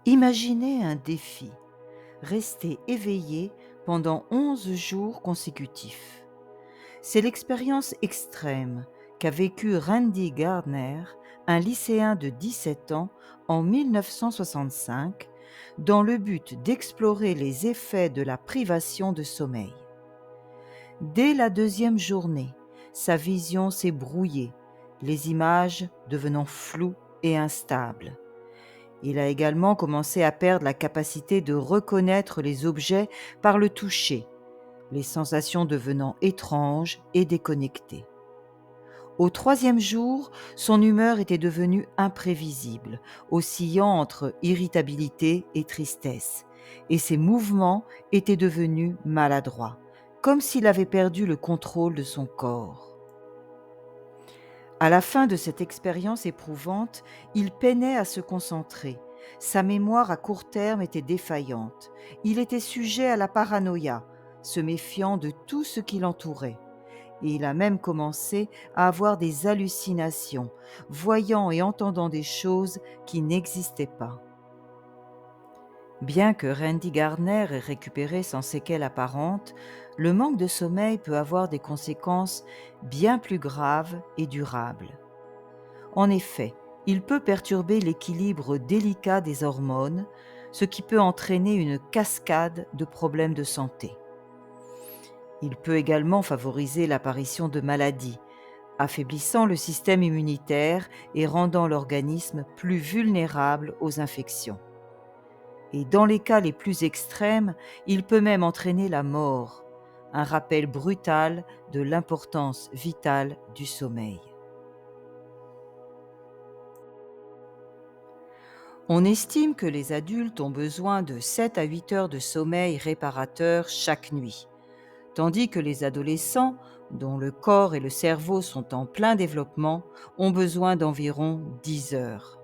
Imaginez un défi, rester éveillé pendant 11 jours consécutifs. C'est l'expérience extrême qu'a vécue Randy Gardner, un lycéen de 17 ans, en 1965, dans le but d'explorer les effets de la privation de sommeil. Dès la deuxième journée, sa vision s'est brouillée, les images devenant floues et instables. Il a également commencé à perdre la capacité de reconnaître les objets par le toucher, les sensations devenant étranges et déconnectées. Au troisième jour, son humeur était devenue imprévisible, oscillant entre irritabilité et tristesse, et ses mouvements étaient devenus maladroits, comme s'il avait perdu le contrôle de son corps. À la fin de cette expérience éprouvante, il peinait à se concentrer. Sa mémoire à court terme était défaillante. Il était sujet à la paranoïa, se méfiant de tout ce qui l'entourait. Et il a même commencé à avoir des hallucinations, voyant et entendant des choses qui n'existaient pas. Bien que Randy Gardner ait récupéré sans séquelles apparentes, le manque de sommeil peut avoir des conséquences bien plus graves et durables. En effet, il peut perturber l'équilibre délicat des hormones, ce qui peut entraîner une cascade de problèmes de santé. Il peut également favoriser l'apparition de maladies, affaiblissant le système immunitaire et rendant l'organisme plus vulnérable aux infections. Et dans les cas les plus extrêmes, il peut même entraîner la mort, un rappel brutal de l'importance vitale du sommeil. On estime que les adultes ont besoin de 7 à 8 heures de sommeil réparateur chaque nuit, tandis que les adolescents, dont le corps et le cerveau sont en plein développement, ont besoin d'environ 10 heures.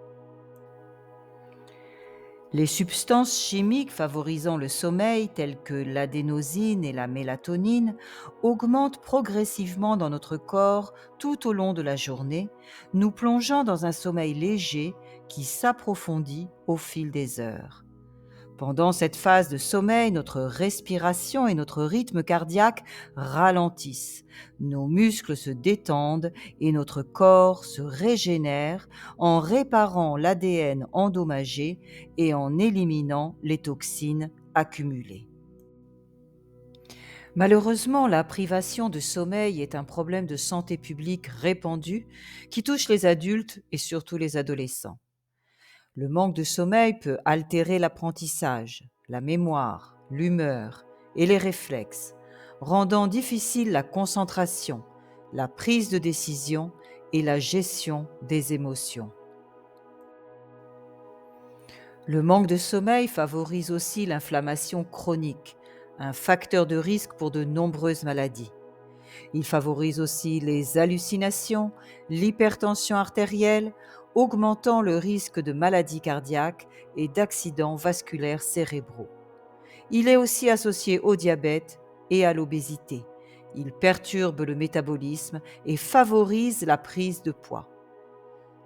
Les substances chimiques favorisant le sommeil, telles que l'adénosine et la mélatonine, augmentent progressivement dans notre corps tout au long de la journée, nous plongeant dans un sommeil léger qui s'approfondit au fil des heures. Pendant cette phase de sommeil, notre respiration et notre rythme cardiaque ralentissent, nos muscles se détendent et notre corps se régénère en réparant l'ADN endommagé et en éliminant les toxines accumulées. Malheureusement, la privation de sommeil est un problème de santé publique répandu qui touche les adultes et surtout les adolescents. Le manque de sommeil peut altérer l'apprentissage, la mémoire, l'humeur et les réflexes, rendant difficile la concentration, la prise de décision et la gestion des émotions. Le manque de sommeil favorise aussi l'inflammation chronique, un facteur de risque pour de nombreuses maladies. Il favorise aussi les hallucinations, l'hypertension artérielle, augmentant le risque de maladies cardiaques et d'accidents vasculaires cérébraux. Il est aussi associé au diabète et à l'obésité. Il perturbe le métabolisme et favorise la prise de poids.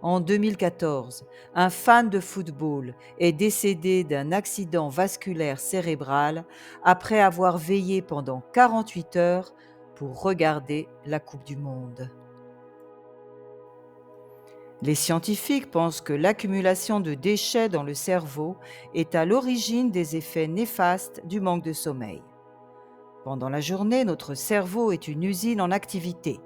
En 2014, un fan de football est décédé d'un accident vasculaire cérébral après avoir veillé pendant 48 heures pour regarder la Coupe du Monde. Les scientifiques pensent que l'accumulation de déchets dans le cerveau est à l'origine des effets néfastes du manque de sommeil. Pendant la journée, notre cerveau est une usine en activité.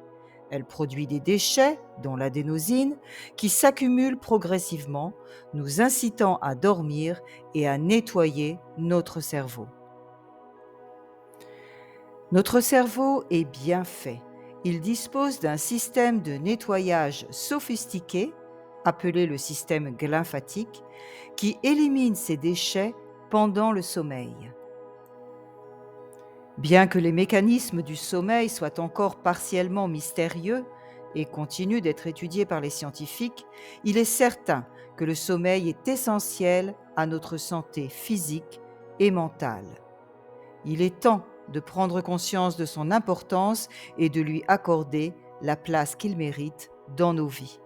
Elle produit des déchets, dont l'adénosine, qui s'accumulent progressivement, nous incitant à dormir et à nettoyer notre cerveau. Notre cerveau est bien fait. Il dispose d'un système de nettoyage sophistiqué, appelé le système glymphatique, qui élimine ces déchets pendant le sommeil. Bien que les mécanismes du sommeil soient encore partiellement mystérieux et continuent d'être étudiés par les scientifiques, il est certain que le sommeil est essentiel à notre santé physique et mentale. Il est temps de prendre conscience de son importance et de lui accorder la place qu'il mérite dans nos vies.